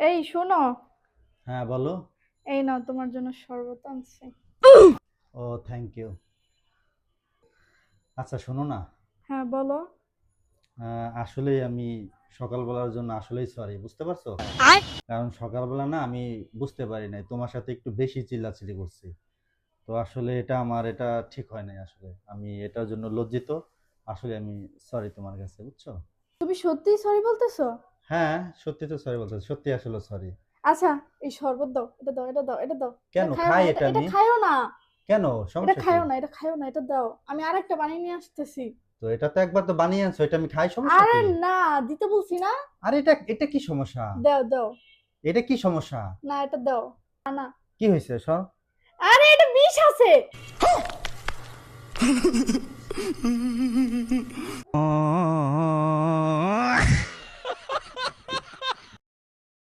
এই শোনো। হ্যাঁ বলো। এই নাও তোমার জন্য শরবত আনছি। ও থ্যাংক ইউ। আচ্ছা শোনো না, হ্যাঁ বলো। আসলেই আমি সকালবেলার জন্য আসলেই সরি, বুঝতে পারছো? কারণ সকালবেলা না আমি বুঝতে পারি নাই, তোমার সাথে একটু বেশি চিল্লাচিল্লি করছি। তো আসলে এটা ঠিক হয় নাই, আসলে আমি এটার জন্য লজ্জিত। আসলে আমি সরি তোমার কাছে, বুঝছো? তুমি সত্যিই সরি বলতেছো? হ্যাঁ, সত্যি তো সরি বলতে, সত্যি আসলে সরি। আচ্ছা, এই শরবত দাও, এটা দাও, এটা দাও, এটা দাও। এটা কেন খায়ো না, খাই এটা এটা এটা আমি? খায়ো না। কেন, এটা সমস্যা কি? খায়ো না, এটা খায়ো না, এটা দাও। আমি আরেকটা বানিয়ে নিয়ে আসতেছি। তো এটা তো একবার তো বানিয়ে আনছো, এটা আমি খাই, সমস্যা আরে কি? না, দিতে বলছি না। আর এটা কি সমস্যা? দাও দাও। এটা কি সমস্যা? না, এটা দাও। না না। কি হয়েছে সর। আরে এটা বিষ আছে।